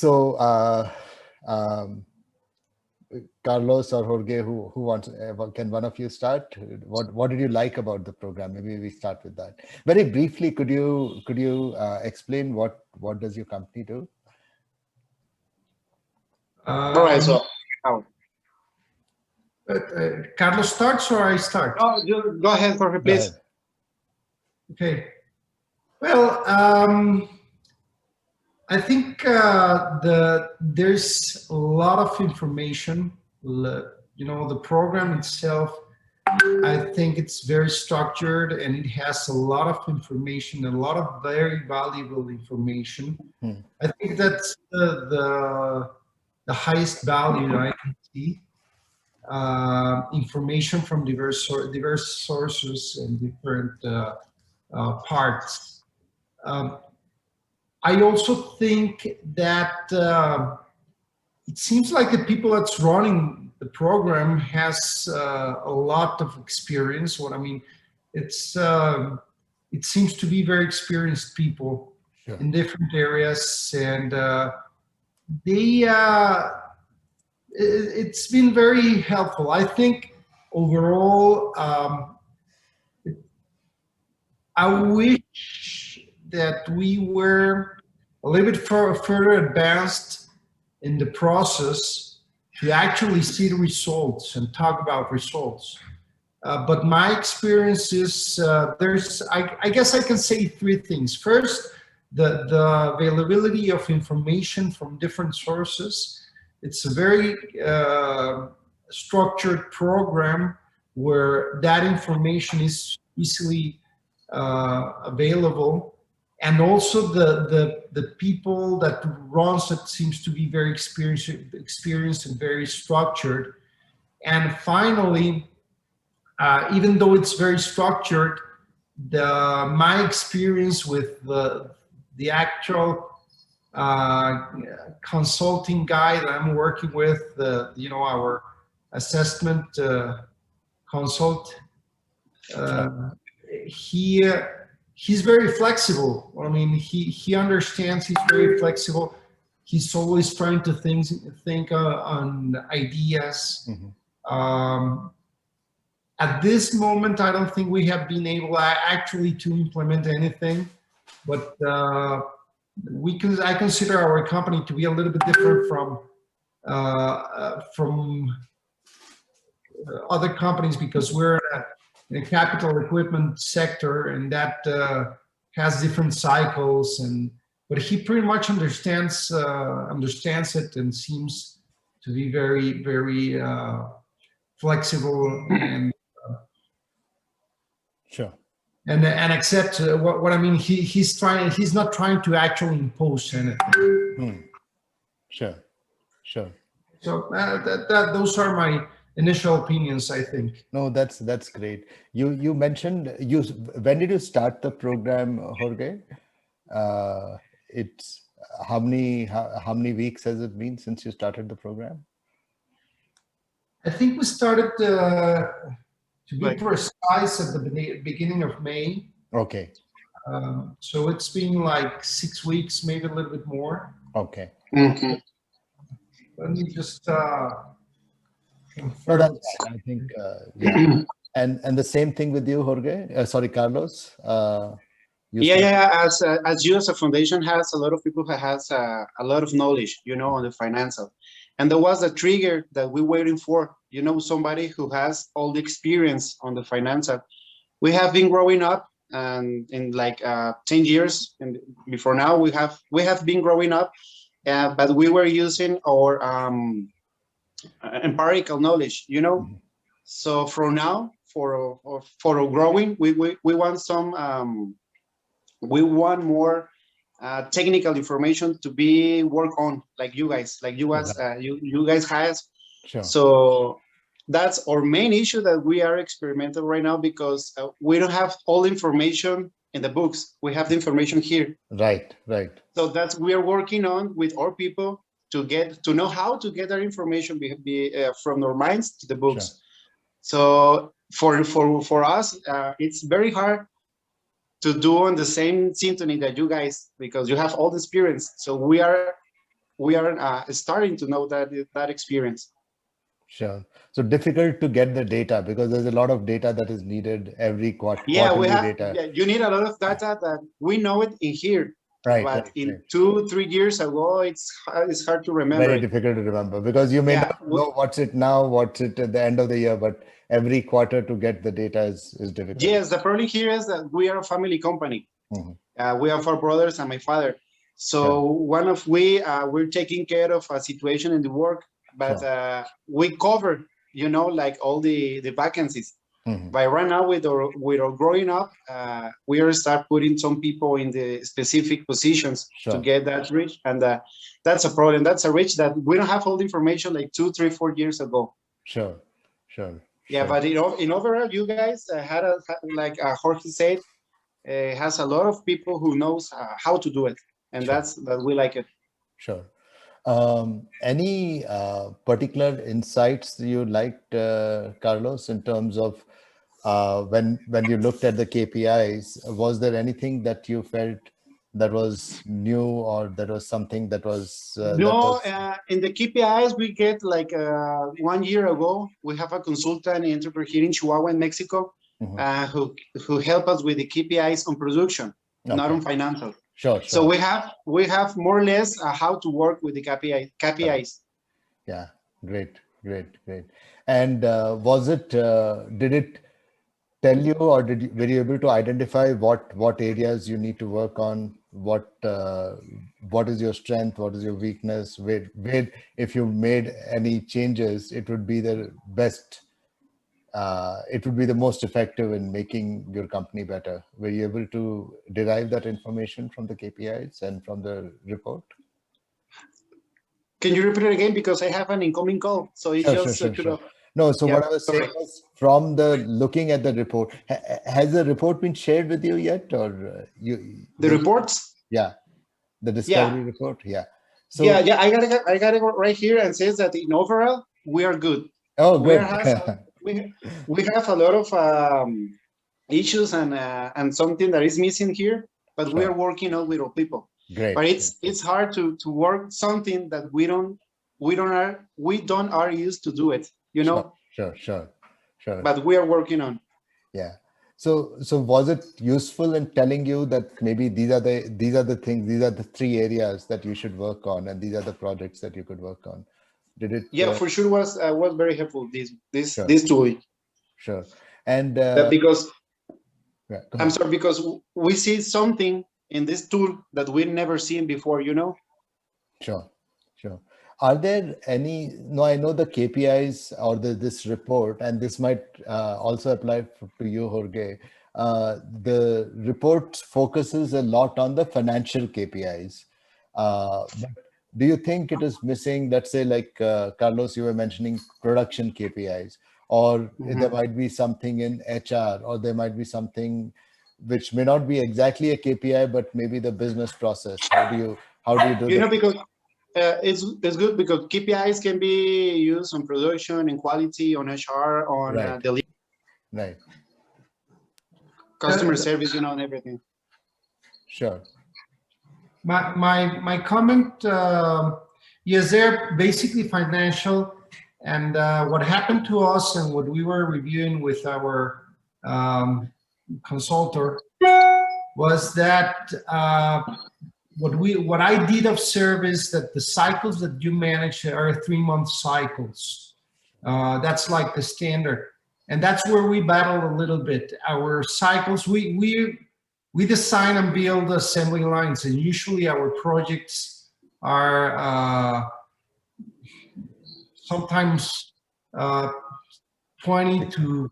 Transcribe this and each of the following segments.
So, Carlos or Jorge, who wants? Can one of you start? What did you like about the program? Maybe we start with that. Very briefly, could you explain what does your company do? All right. So, Carlos starts or I start? oh, go ahead, Jorge, please. Ahead. Okay. Well, I think there's a lot of information. You know, the program itself, I think it's very structured and it has a lot of information, a lot of very valuable information. I think that's the highest value I can see. Information from diverse sources and different parts. I also think that it seems like the people that's running the program has a lot of experience. What I mean, it seems to be very experienced people in different areas, and it's been very helpful. I think overall, I wish that we were a little bit further advanced in the process to actually see the results and talk about results. But my experience is I guess I can say three things. First, the availability of information from different sources. It's a very structured program where that information is easily available, and also the people that runs it seems to be very experienced and very structured. And finally, even though it's very structured, my experience with the actual consulting guy that I'm working with, you know, our assessment consult, he's very flexible. I mean, he understands. He's very flexible. He's always trying to think on ideas. At this moment, I don't think we have been able actually to implement anything, but I consider our company to be a little bit different from other companies, because we're in a capital equipment sector, and that has different cycles. But he pretty much understands it and seems to be very, very flexible and sure. And accept what I mean. He's not trying to actually impose anything. Sure. So those are my initial opinions, I think. No, that's great. You mentioned when did you start the program, Jorge? It's how many weeks has it been since you started the program? I think we started to be precise at the beginning of May. Okay. So it's been like 6 weeks, maybe a little bit more. Okay. Mm-hmm. Let me just no, that's, I think, yeah. And the same thing with you, Jorge. Sorry, Carlos. As you as a foundation has a lot of people who has a lot of knowledge, you know, on the financial. And there was a trigger that we're waiting for, you know, somebody who has all the experience on the financial. We have been growing up, and in like 10 years, and before now we have been growing up, but we were using our empirical knowledge, you know. So for now, for growing, we want some we want more technical information to be worked on, like you guys has. Sure. So that's our main issue that we are experimental right now, because we don't have all information in the books. We have the information here. Right. So that's we are working on with our people to know how to get our information from our minds to the books. Sure. So for us, it's very hard to do on the same symphony that you guys, because you have all the experience. So we are we are starting to know that experience. Sure. So difficult to get the data because there's a lot of data that is needed every Yeah, we quarterly have. data. Yeah, you need a lot of data that we know it in here, Right, but right, in right. 2-3 years ago, it's hard to remember Very it. difficult to remember because you may Yeah, not know what's it now, what's it at the end of the year, but every quarter to get the data is difficult. yes, the problem here is that we are a family company. We have 4 brothers and my father. So one of we're taking care of a situation in the work, but we cover, like all the vacancies. But right now with our growing up, we are start putting some people in the specific positions to get that reach, and that's a problem. That's a reach that we don't have all the information like 2, 3, 4 years ago. Sure. Yeah, but in overall, you guys had like Jorge said, has a lot of people who knows how to do it, and that we like it. Sure. Any particular insights you liked, Carlos, in terms of when you looked at the KPIs? Was there anything that you felt that was new, or that was something that was in the KPIs we get like 1 year ago, we have a consultant entrepreneur here in Chihuahua in Mexico, who help us with the KPIs on production, not on financial. Sure. So we have more or less how to work with the KPIs. Yeah, great. And was it? Did it tell you, or were you able to identify what areas you need to work on? What is your strength? What is your weakness? Where if you made any changes, it would be the best. It would be the most effective in making your company better. Were you able to derive that information from the KPIs and from the report? Can you repeat it again? Because I have an incoming call. So it's sure. No, so what I was saying was, from the looking at the report, has the report been shared with you yet, or the reports? Yeah, the discovery report. Yeah. So yeah, I got it right here, and says that in overall we are good. Oh, good. We have a lot of issues and something that is missing here, but we are working out with our people. Great. But it's hard to work something that we don't are used to do it. Sure. But we are working on. Yeah. So was it useful in telling you that maybe these are the things, these are the 3 areas that you should work on, and these are the projects that you could work on? Did it? Yeah, for sure was very helpful. This tool. Sure. And because I'm sorry, because we see something in this tool that we've never seen before. Sure. Are there any? No, I know the KPIs or this report, and this might also apply to you, Jorge. The report focuses a lot on the financial KPIs. But do you think it is missing, let's say, like Carlos, you were mentioning production KPIs, or there might be something in HR, or there might be something which may not be exactly a KPI, but maybe the business process? How do you do that? Because it's good because KPIs can be used on production and quality, on HR, on delivery, right, customer service, and everything. Sure. My comment, yes, they're basically financial, and what happened to us and what we were reviewing with our consultant was that what I did observe is that the cycles that you manage are 3-month cycles. That's like the standard, and that's where we battle a little bit. Our cycles, we design and build assembly lines, and usually our projects are sometimes 20 to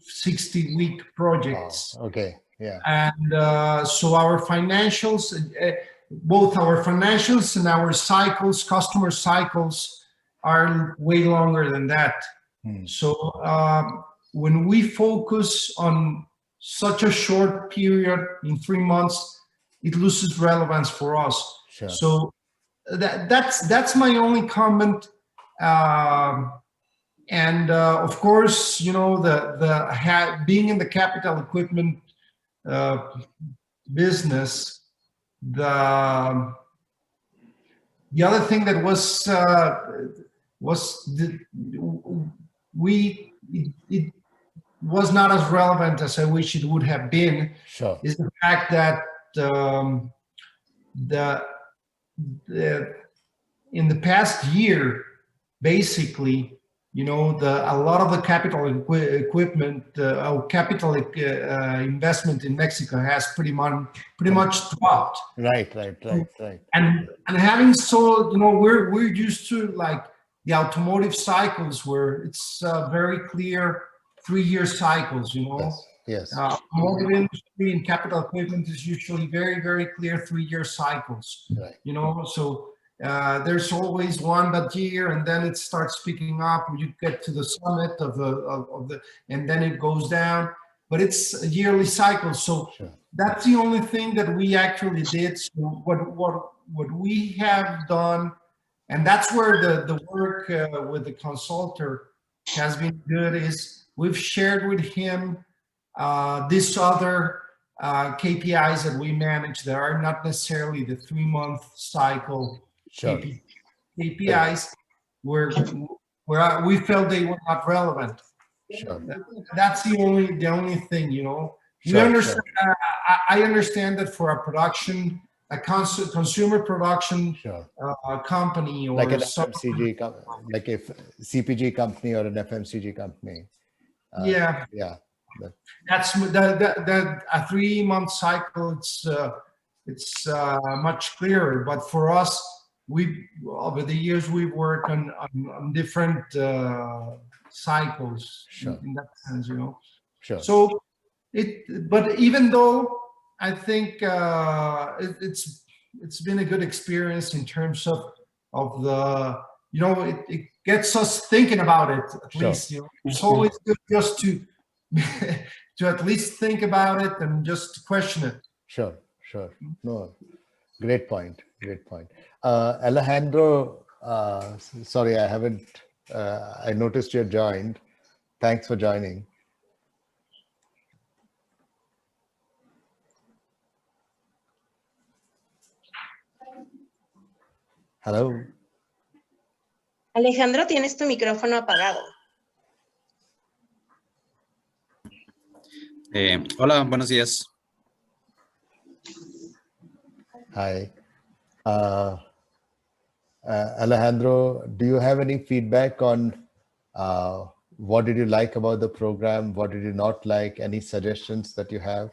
60 week projects. Oh, okay. Yeah. And so our financials, both our financials and our cycles, customer cycles, are way longer than that. So when we focus on such a short period in 3 months, it loses relevance for us. Sure. So that's my only comment. And of course, being in the capital equipment business, the other thing that was it was not as relevant as I wish it would have been. Sure. Is the fact that in the past year, basically, you know, a lot of the capital equipment, capital investment in Mexico has pretty much dropped. Right. And having so, you know, we're used to like the automotive cycles where it's very clear 3-year cycles, you know. Yes. Automotive industry and capital equipment is usually very clear 3-year cycles. Right. You know, so there's always one that year, and then it starts picking up. You get to the summit of the, and then it goes down. But it's a yearly cycle, so sure. That's the only thing that we actually did. So what we have done, and that's where the work with the consultant has been good, is we've shared with him this other KPIs that we manage that are not necessarily the 3-month cycle. Sure. KPIs where we felt they were not relevant. Sure. That's the only thing, you know. Sure, we understand. Sure. I understand that for a production, a consumer production sure. company, or like an FMCG, like a CPG company or an FMCG company. Yeah. That's that a 3-month cycle. It's much clearer. But for us, over the years we've worked on different cycles. Sure. In that sense, you know. Sure. So but even though I think it's been a good experience in terms of the, you know, it gets us thinking about it at sure. least, you know. It's always good just to to at least think about it and just question it. Sure. No, great point. Alejandro, sorry, I haven't, I noticed you joined. Thanks for joining. Hello. Alejandro, tienes tu micrófono apagado. Hola, buenos días. Hi. Alejandro, do you have any feedback on what did you like about the program? What did you not like? Any suggestions that you have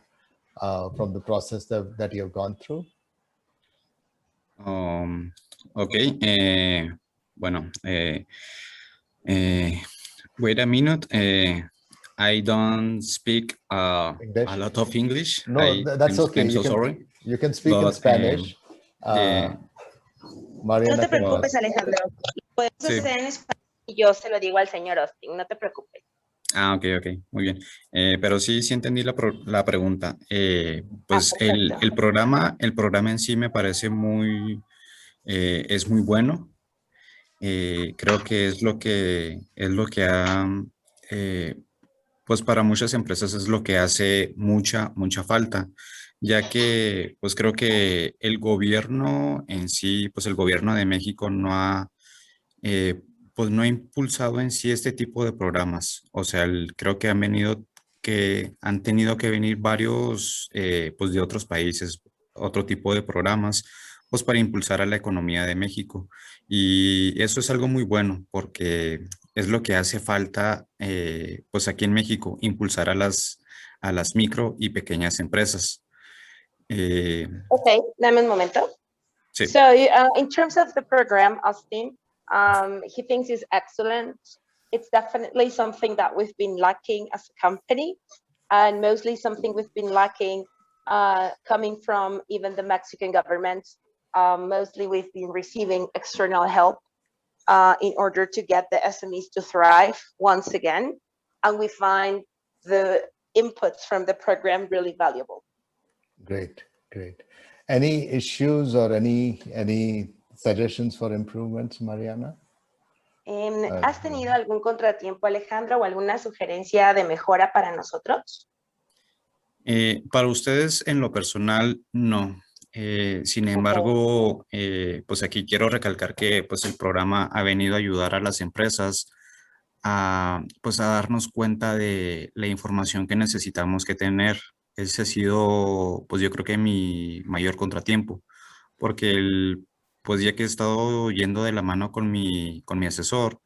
from the process that you have gone through? Okay. Bueno, wait a minute. I don't speak a lot of English. No, that's okay. I'm so sorry. You can speak in Spanish. Mariana, no te preocupes, Alejandro. Puedes hacer en español y yo se lo digo al señor Austin. No te preocupes. Ok. Muy bien. Pero sí entendí la pregunta. Pues el programa en sí me parece es muy bueno. Creo que es lo que ha, pues para muchas empresas es lo que hace mucha falta, ya que pues creo que el gobierno en sí, pues el gobierno de México no ha impulsado en sí este tipo de programas. O sea, creo que han tenido que venir varios pues de otros países, otro tipo de programas, pues para impulsar a la economía de México. Y eso es algo muy bueno porque es lo que hace falta pues aquí en México, impulsar a las micro y pequeñas empresas. Okay, dame un momento. Sí. So in terms of the program, Austin, he thinks it's excellent. It's definitely something that we've been lacking as a company, and mostly something we've been lacking coming from even the Mexican government. Mostly we've been receiving external help in order to get the SMEs to thrive once again. And we find the inputs from the program really valuable. Great. Any issues or any suggestions for improvements, Mariana? ¿Has tenido algún contratiempo, Alejandro, o alguna sugerencia de mejora para nosotros? Para ustedes, en lo personal, no. Sin embargo, pues aquí quiero recalcar que pues el programa ha venido a ayudar a las empresas pues a darnos cuenta de la información que necesitamos que tener. Ese ha sido, pues yo creo que mi mayor contratiempo, porque pues ya que he estado yendo de la mano con mi asesor,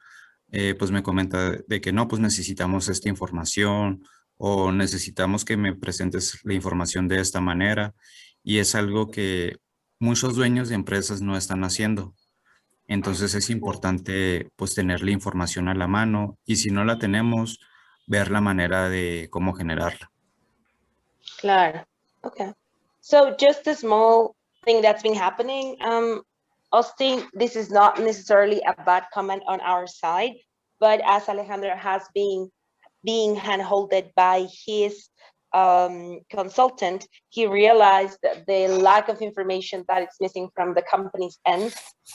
pues me comenta de que no, pues necesitamos esta información o necesitamos que me presentes la información de esta manera, y es algo que muchos dueños de empresas no están haciendo. Entonces es importante pues tener la información a la mano, y si no la tenemos, ver la manera de cómo generarla. Claro. Okay. So just a small thing that's been happening. Austin, this is not necessarily a bad comment on our side, but as Alejandro has been being handholded by his consultant, he realized that the lack of information that is missing from the company's end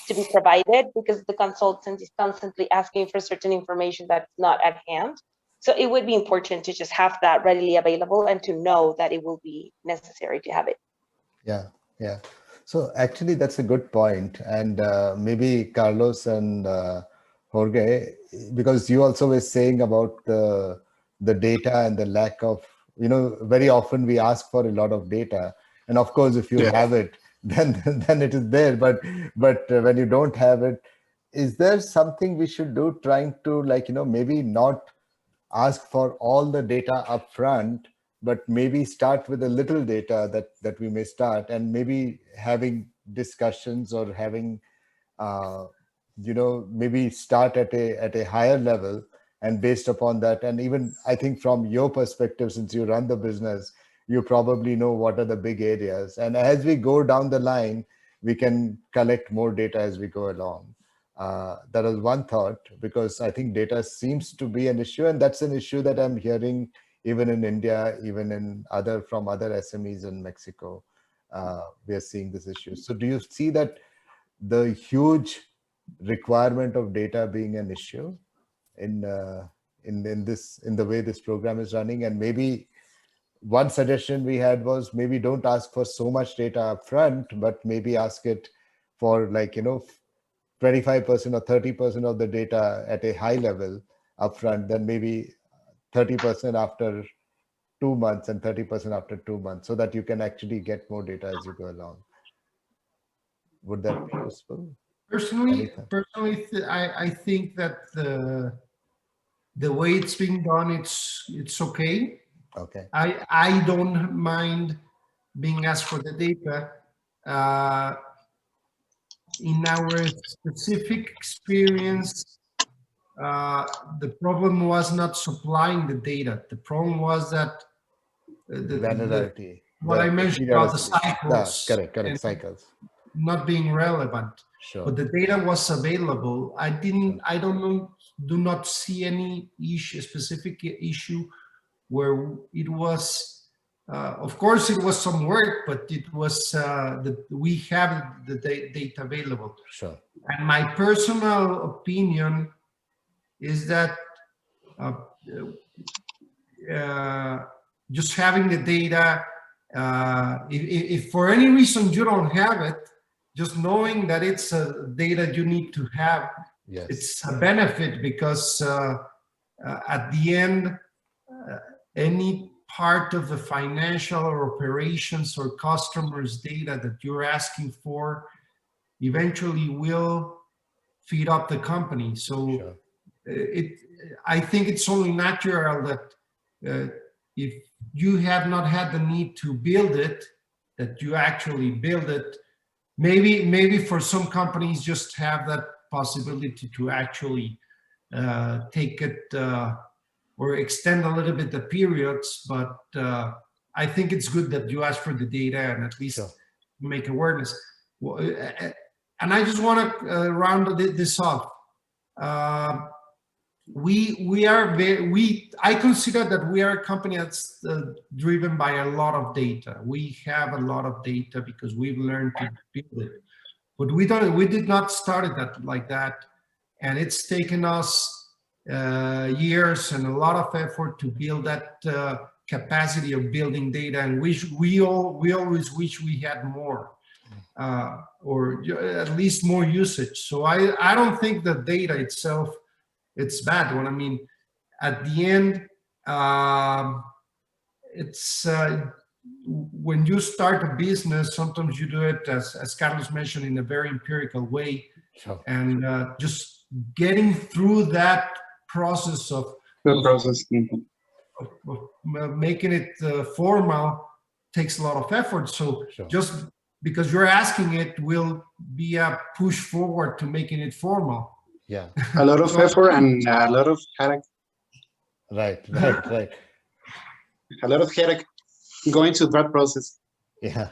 to be provided, because the consultant is constantly asking for certain information that's not at hand. So it would be important to just have that readily available and to know that it will be necessary to have it. Yeah, yeah. So actually, that's a good point. And maybe Carlos and Jorge, because you also were saying about the data and the lack of, very often we ask for a lot of data. And of course, if you have it, then it is there. But when you don't have it, is there something we should do trying to maybe not ask for all the data up front, but maybe start with a little data that we may start, and maybe having discussions or having, maybe start at a higher level, and based upon that, and even I think from your perspective, since you run the business, you probably know what are the big areas. And as we go down the line, we can collect more data as we go along. That was one thought, because I think data seems to be an issue, and that's an issue that I'm hearing even in India, even in from other SMEs in Mexico. We are seeing this issue. So do you see that the huge requirement of data being an issue in the way this program is running? And maybe one suggestion we had was maybe don't ask for so much data up front, but maybe ask it for 25% or 30% of the data at a high level upfront, then maybe 30% after 2 months and 30% after 2 months, so that you can actually get more data as you go along. Would that be useful? Personally, I think that the way it's being done, it's okay. Okay. I don't mind being asked for the data. In our specific experience, the problem was not supplying the data. The problem was that what I mentioned about the cycles. Correct, cycles. Not being relevant. Sure. But the data was available. Do not see any specific issue where it was. Of course, it was some work, but it was that we have the data available. Sure. And my personal opinion is that just having the data, if for any reason you don't have it, just knowing that it's data you need to have, yes, it's a benefit, because at the end, any part of the financial or operations or customers' data that you're asking for eventually will feed up the company. So sure. I think it's only natural that if you have not had the need to build it, that you actually build it. Maybe for some companies just have that possibility to actually take it or extend a little bit the periods, but I think it's good that you ask for the data and at least sure, make awareness. And I just want to round this off. I consider that we are a company that's driven by a lot of data. We have a lot of data because we've learned to build it, but we did not start it like that, and it's taken us years and a lot of effort to build that capacity of building data, and we always wish we had more. or at least more usage. So I don't think the data itself, it's bad one. I mean, at the end, it's when you start a business, sometimes you do it, as Carlos mentioned, in a very empirical way. Sure. And just getting through that process of making it formal takes a lot of effort. So Sure. just because you're asking it will be a push forward to making it formal. Yeah. A lot of effort and a lot of headache. Right. A lot of headache going through that process. Yeah.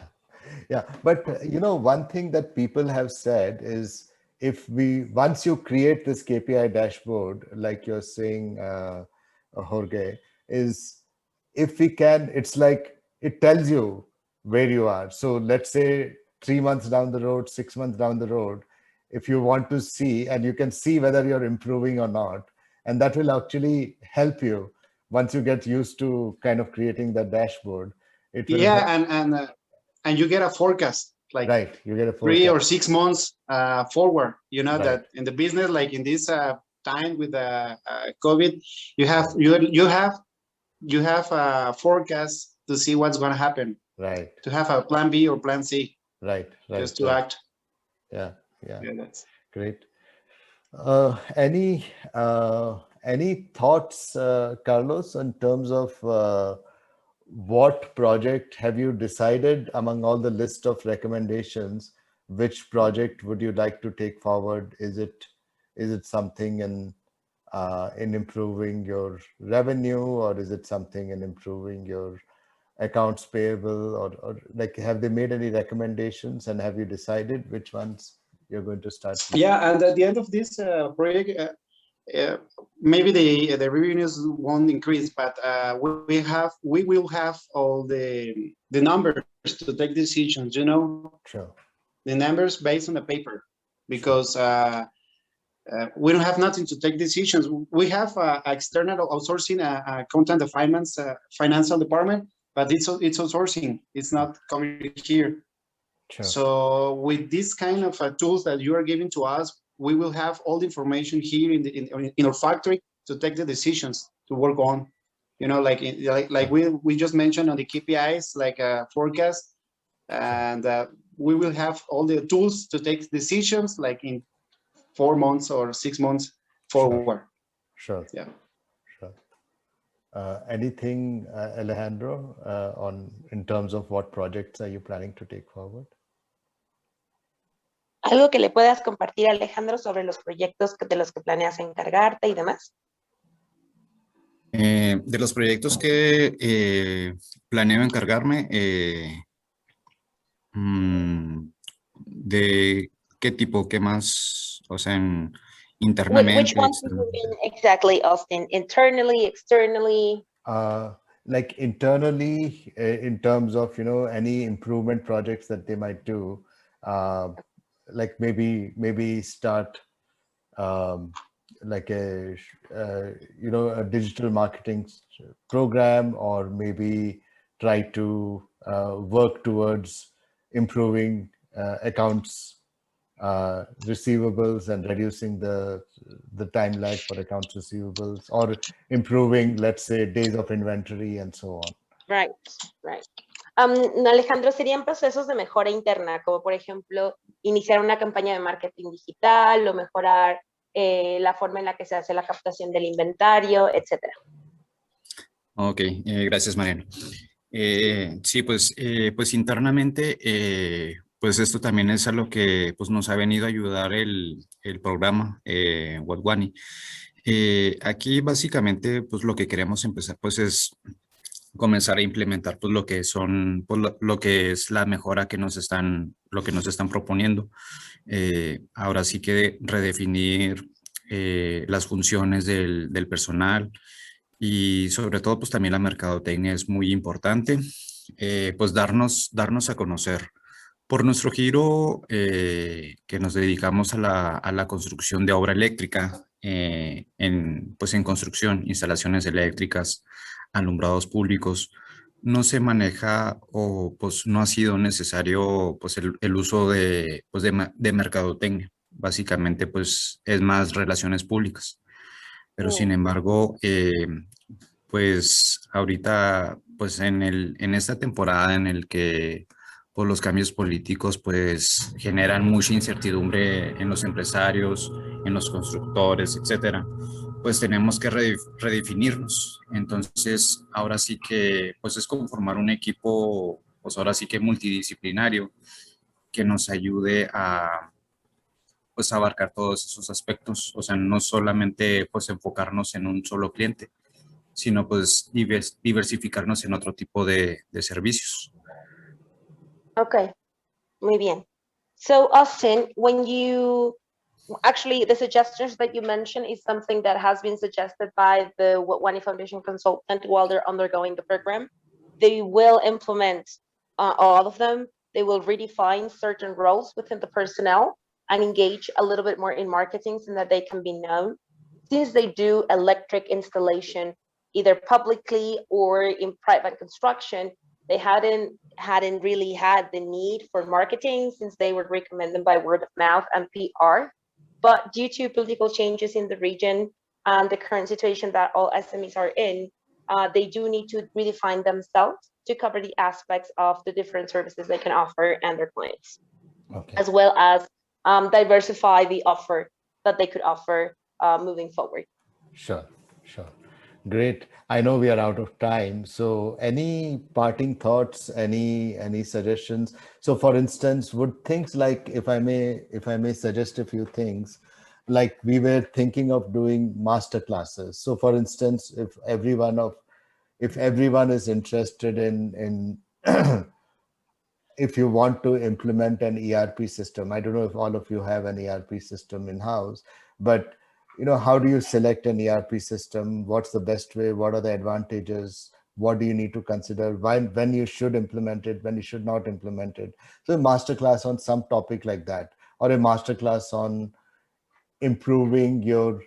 But one thing that people have said is, once you create this KPI dashboard, like you're saying, Jorge, is if we can, it's like it tells you where you are. So let's say 3 months down the road, 6 months down the road, if you want to see, and you can see whether you're improving or not, and that will actually help you once you get used to kind of creating that dashboard. It will and you get a forecast, like right, you get a 3 or 6 months forward. You know, right. that in the business, like in this time with COVID, you have a forecast to see what's going to happen. Right. To have a plan B or plan C. Right. Just to act. Yeah. That's great. Any thoughts, Carlos, in terms of what project have you decided among all the list of recommendations? Which project would you like to take forward? Is it something in improving your revenue, or is it something in improving your accounts payable, or like, have they made any recommendations, and have you decided which ones you're going to start with? Yeah, and at the end of this project, maybe the revenues won't increase, but we will have all the numbers to take decisions. Sure. The numbers based on the paper, because we don't have nothing to take decisions. We have external outsourcing, accountant, the financial department, but it's outsourcing. It's not coming here. Sure. So with this kind of tools that you are giving to us, we will have all the information here in our factory to take the decisions to work on. Like we just mentioned on the KPIs, like a forecast, and we will have all the tools to take decisions, like in 4 months or 6 months forward. Sure. Yeah. Sure. Anything, Alejandro, in terms of what projects are you planning to take forward? ¿Algo que le puedas compartir, Alejandro, sobre los proyectos de los que planeas encargarte y demás? De los proyectos que planeo encargarme, ¿de qué tipo? ¿Qué más? O sea, internamente. Which ones do you mean exactly, Austin? Internally, externally? Like internally, in terms of, any improvement projects that they might do, like maybe start like a digital marketing program, or maybe try to work towards improving accounts receivables and reducing the time lag for accounts receivables, or improving, let's say, days of inventory and so on. Right. Alejandro, serían procesos de mejora interna, como por ejemplo, iniciar una campaña de marketing digital o mejorar la forma en la que se hace la captación del inventario, etc. Ok, gracias, Mariano. Sí, pues internamente, pues esto también es a lo que pues, nos ha venido a ayudar el programa Wadhwani. Aquí básicamente pues lo que queremos empezar pues es comenzar a implementar pues lo que son pues, lo que es la mejora que nos están proponiendo. Ahora sí que redefinir las funciones del personal, y sobre todo pues también la mercadotecnia es muy importante, pues darnos a conocer. Por nuestro giro que nos dedicamos a la construcción de obra eléctrica, en construcción, instalaciones eléctricas, alumbrados públicos, no se maneja o pues no ha sido necesario pues el uso de, pues, de mercadotecnia. Básicamente pues es más relaciones públicas. Pero sin embargo, pues ahorita pues en esta temporada en el que pues, los cambios políticos pues generan mucha incertidumbre en los empresarios, en los constructores, etcétera, pues tenemos que redefinirnos. Entonces, ahora sí que, pues es conformar un equipo, pues ahora sí que multidisciplinario, que nos ayude a, pues abarcar todos esos aspectos. O sea, no solamente, pues enfocarnos en un solo cliente, sino pues diversificarnos en otro tipo de servicios. Okay, muy bien. So Austin, when you actually, the suggestions that you mentioned is something that has been suggested by the Wadhwani Foundation consultant while they're undergoing the program. They will implement all of them. They will redefine certain roles within the personnel and engage a little bit more in marketing so that they can be known. Since they do electric installation, either publicly or in private construction, they hadn't really had the need for marketing since they were recommended by word of mouth and PR. But due to political changes in the region and the current situation that all SMEs are in, they do need to redefine themselves to cover the aspects of the different services they can offer and their clients, as well as diversify the offer that they could offer moving forward. Sure, sure. Great. I know we are out of time. So any parting thoughts, any suggestions? So for instance, would things like, if I may suggest a few things, like we were thinking of doing master classes. So for instance, if everyone is interested in if you want to implement an ERP system, I don't know if all of you have an ERP system in-house, but how do you select an ERP system? What's the best way? What are the advantages? What do you need to consider? When you should implement it, when you should not implement it? So a masterclass on some topic like that, or a masterclass on improving your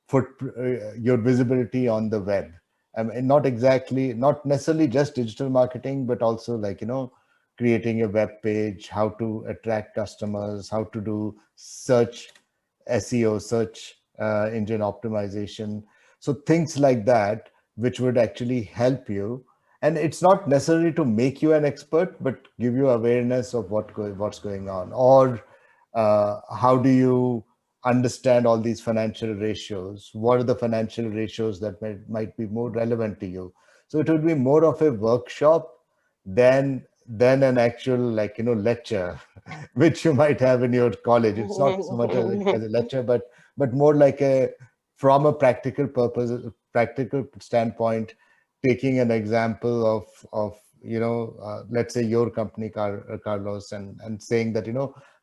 visibility on the web. And not necessarily just digital marketing, but also creating a web page, how to attract customers, how to do search SEO, search engine optimization. So things like that, which would actually help you. And it's not necessarily to make you an expert, but give you awareness of what's going on. Or how do you understand all these financial ratios? What are the financial ratios that might be more relevant to you? So it would be more of a workshop than an actual lecture which you might have in your college. It's not so much as a lecture, but more like from a practical standpoint, taking an example of let's say your company, Carlos, and saying that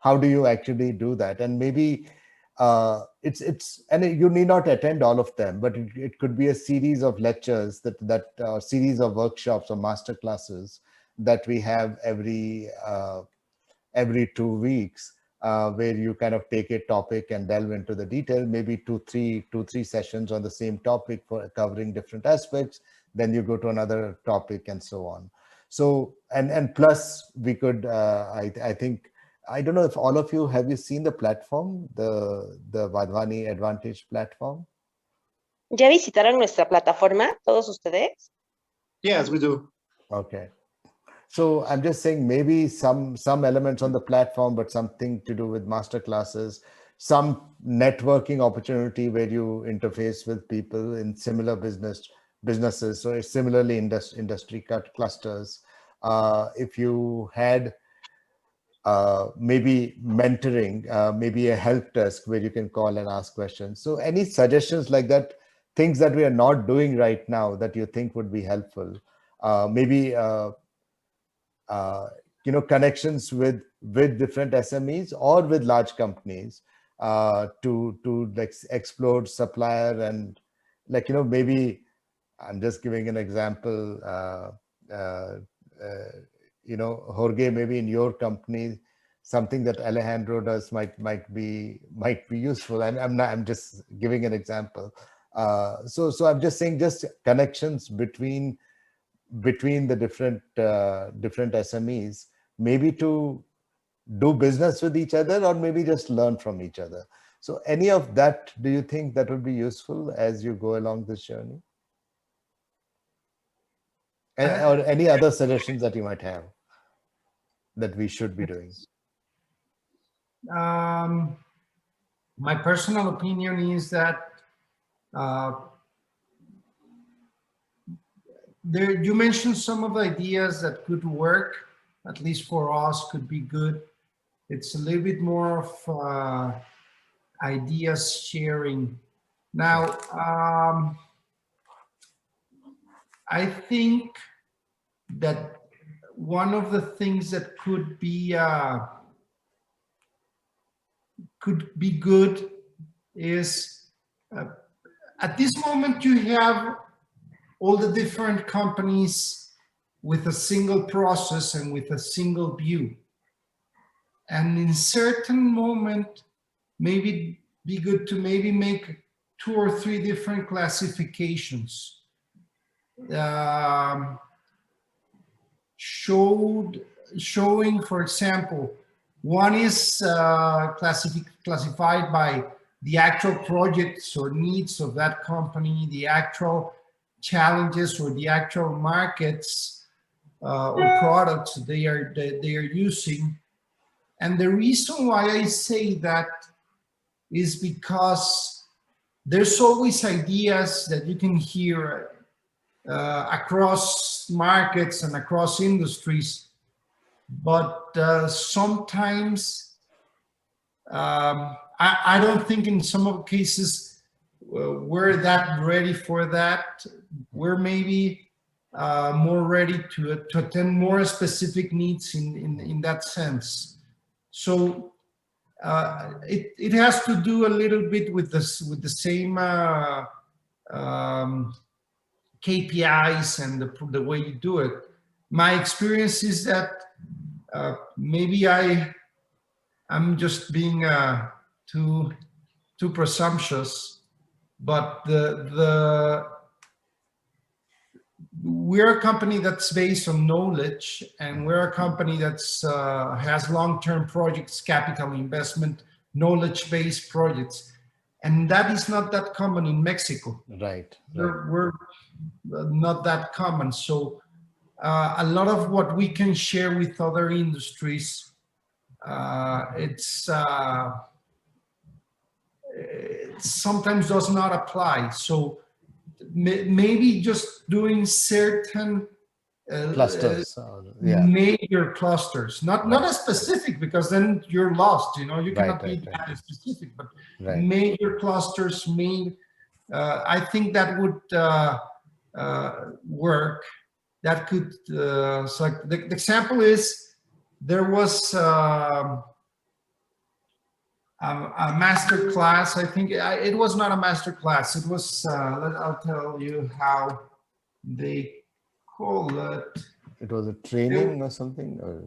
how do you actually do that? And maybe it's and you need not attend all of them, but it could be a series of lectures that series of workshops or master classes that we have every 2 weeks, where you kind of take a topic and delve into the detail, maybe two, three sessions on the same topic for covering different aspects. Then you go to another topic and so on. So, and plus we could, I think, I don't know if all of you, have you seen the platform, the Wadhwani Advantage platform? ¿Ya visitaron nuestra plataforma, todos ustedes? Yes, we do. Okay. So I'm just saying maybe some elements on the platform, but something to do with master classes, some networking opportunity where you interface with people in similar businesses. So it's similarly industry clusters. If you had maybe mentoring, maybe a help desk where you can call and ask questions. So any suggestions like that, things that we are not doing right now that you think would be helpful? Maybe connections with different SMEs or with large companies to like explore supplier and maybe I'm just giving an example. Jorge, maybe in your company, something that Alejandro does might be useful. I'm just giving an example. So I'm just saying, just connections between between the different SMEs, maybe to do business with each other, or maybe just learn from each other. So any of that, do you think that would be useful as you go along this journey? Or any other suggestions that you might have that we should be doing? My personal opinion is that you mentioned some of the ideas that could work, at least for us, could be good. It's a little bit more of ideas sharing. Now, I think that one of the things that could be good is at this moment you have all the different companies with a single process and with a single view. And in certain moment, maybe be good to maybe make 2 or 3 different classifications. Showing, for example, one is classified by the actual projects or needs of that company, the actual challenges or the actual markets or products they are using. And the reason why I say that is because there's always ideas that you can hear across markets and across industries, but sometimes I don't think in some of the cases we're that ready for that. We're maybe more ready to attend more specific needs in that sense. So it has to do a little bit with this, with the same KPIs and the way you do it. My experience is that maybe I'm just being too presumptuous, but we're a company that's based on knowledge, and we're a company that's has long-term projects, capital investment, knowledge-based projects, and that is not that common in Mexico. Right. We're not that common. So a lot of what we can share with other industries, it sometimes does not apply. So maybe just doing certain clusters, major clusters, not as specific, because then you're lost. You know, you cannot be that specific, but major clusters. I think that would work. That could. So the example is there was a master class. I think it was not a master class. It was, I'll tell you how they call it. It was a training or something? Or...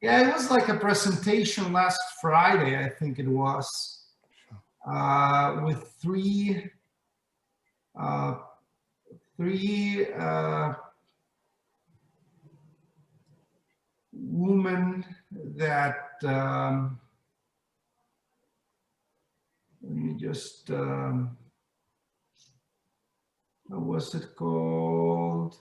Yeah, it was like a presentation last Friday, I think it was, with three women that let me just what was it called?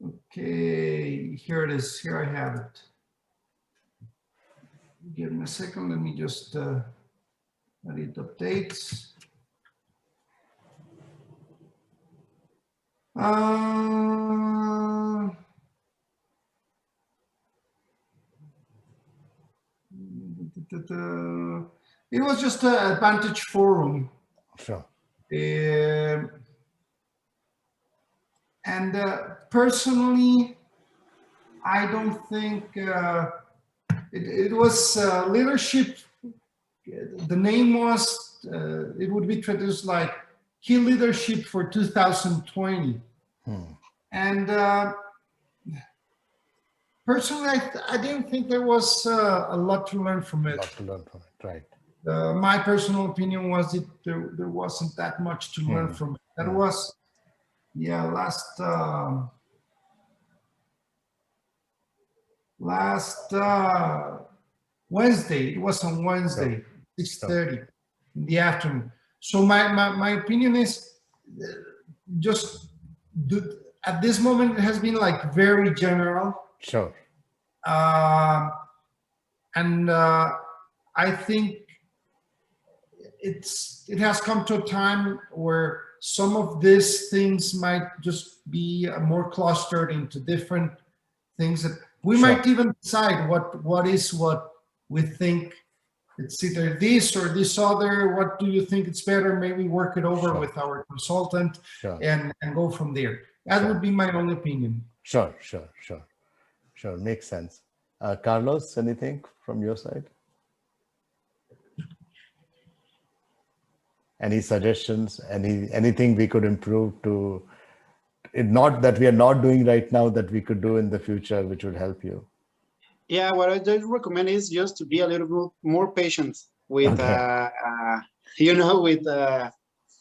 Okay, here it is. Here I have it. Give me a second. Let me just edit updates. It was just an Advantage Forum. Sure. And personally, I don't think it was leadership. The name was, it would be traduced like Key Leadership for 2020. And personally, I didn't think there was a lot to learn from it. A lot to learn from it, right. my personal opinion was that there wasn't that much to learn from it. That was, yeah, last Wednesday. It was on Wednesday, 6:30 in the afternoon. So my opinion is just at this moment it has been like very general. Sure. And I think it has come to a time where some of these things might just be more clustered into different things that we might even decide what we think. It's either this or this other. What do you think it's better? Maybe work it over with our consultant and go from there. That would be my own opinion. Sure. Makes sense. Carlos, anything from your side? Any suggestions? Anything we could improve to, not that we are not doing right now, that we could do in the future, which would help you? Yeah, what I just recommend is just to be a little bit more patient with,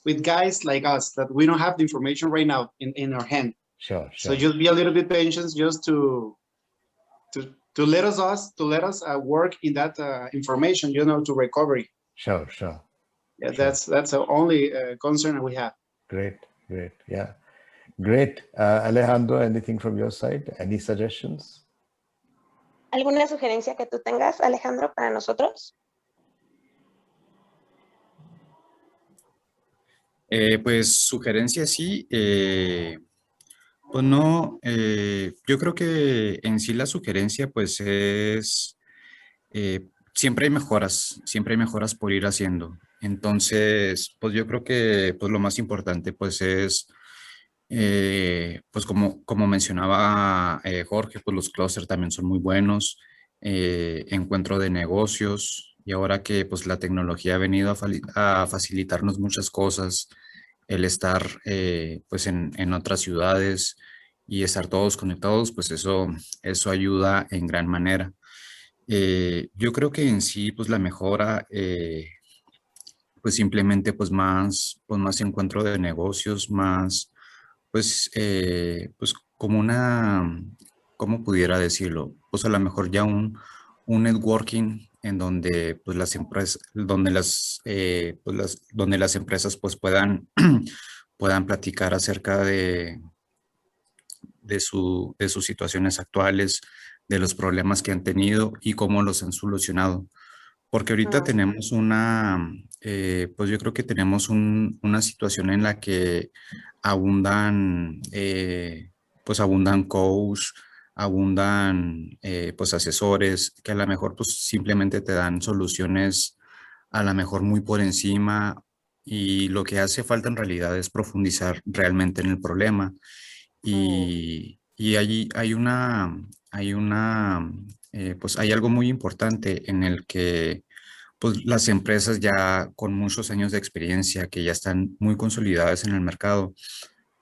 with guys like us, that we don't have the information right now in our hand. Sure. So just be a little bit patient, just to let us work in that information, to recovery. Sure. Yeah, that's the only concern we have. Great. Yeah, great. Alejandro, anything from your side? Any suggestions? ¿Alguna sugerencia que tú tengas, Alejandro, para nosotros? Pues sugerencias sí. Pues no, yo creo que en sí la sugerencia pues es, siempre hay mejoras por ir haciendo. Entonces, pues yo creo que pues lo más importante pues es, pues como mencionaba Jorge, pues los clústeres también son muy buenos, encuentro de negocios, y ahora que pues la tecnología ha venido a facilitarnos muchas cosas, el estar pues en otras ciudades y estar todos conectados, pues eso ayuda en gran manera. Yo creo que en sí pues la mejora, pues simplemente pues más encuentro de negocios, más pues como ¿cómo pudiera decirlo? Pues a lo mejor ya un networking en donde pues las empresas, donde las empresas pues puedan platicar acerca de sus situaciones actuales, de los problemas que han tenido y cómo los han solucionado. Porque ahorita tenemos pues yo creo que tenemos una situación en la que abundan coach, abundan pues asesores que a lo mejor pues simplemente te dan soluciones a lo mejor muy por encima, y lo que hace falta en realidad es profundizar realmente en el problema. Y allí pues hay algo muy importante en el que pues las empresas ya con muchos años de experiencia, que ya están muy consolidadas en el mercado,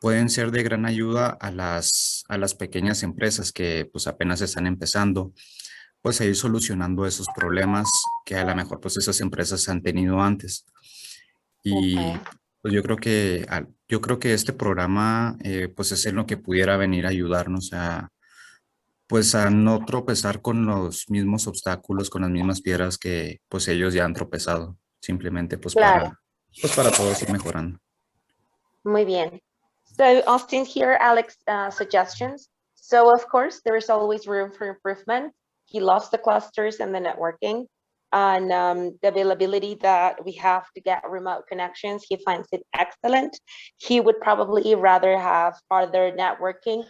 pueden ser de gran ayuda a las pequeñas empresas que pues apenas están empezando, pues a ir solucionando esos problemas que a lo mejor pues esas empresas han tenido antes. Y pues yo creo que este programa pues es en lo que pudiera venir a ayudarnos a no tropezar con los mismos obstáculos, con las mismas piedras que pues ellos ya han tropezado, simplemente pues para todos ir mejorando. Muy bien. So Austin here, Alex suggestions. So of course, there is always room for improvement. He loves the clusters and the networking, and the availability that we have to get remote connections. He finds it excellent. He would probably rather have further networking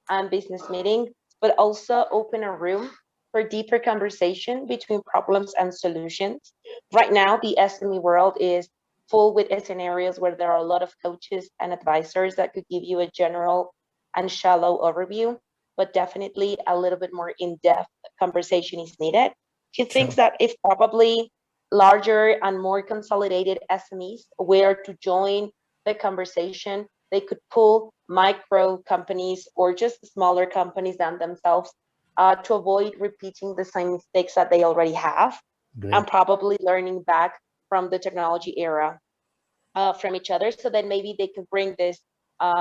and business meeting, but also open a room for deeper conversation between problems and solutions. Right now, the SME world is full with scenarios where there are a lot of coaches and advisors that could give you a general and shallow overview, but definitely a little bit more in-depth conversation is needed. He thinks that if probably larger and more consolidated SMEs were to join the conversation, they could pull micro companies or just smaller companies than themselves to avoid repeating the same mistakes that they already have. Great. And probably learning back from the technology era from each other, so that maybe they could bring this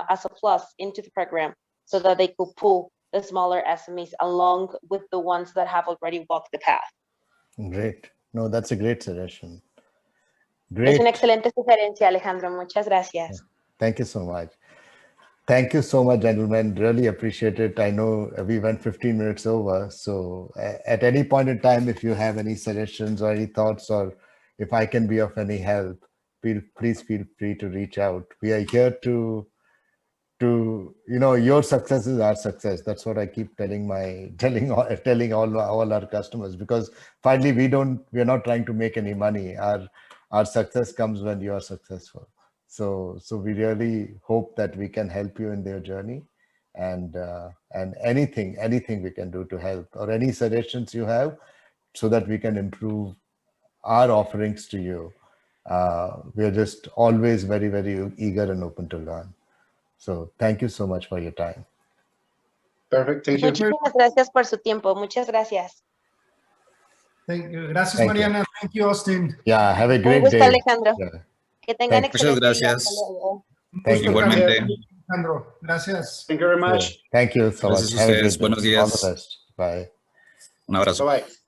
as a plus into the program, so that they could pull the smaller SMEs along with the ones that have already walked the path. Great. No, that's a great suggestion. Es Great. una excelente sugerencia, Alejandro. Muchas gracias. Thank you so much. Thank you so much, gentlemen. Really appreciate it. I know we went 15 minutes over. So at any point in time, if you have any suggestions or any thoughts, or if I can be of any help, please feel free to reach out. We are here to your success is our success. That's what I keep telling all our customers, because finally we're not trying to make any money. Our success comes when you are successful. So we really hope that we can help you in their journey, and anything we can do to help, or any suggestions you have, so that we can improve our offerings to you. We are just always very, very eager and open to learn. So thank you so much for your time. Perfect. Thank you. Muchísimas gracias por su tiempo. Muchas gracias. Thank you. Gracias, Thank you. Mariana. Thank you, Austin. Yeah, have a Un great gusto, day. Alejandro. Yeah. Que tengan Muchas excelente día. gracias. Hasta luego. Thank you. Igualmente. Alejandro. Gracias. Thank you very much. Thank you so Gracias much. a Have a ustedes. great day. Buenos días. All the best. Bye. Un abrazo. Bye-bye.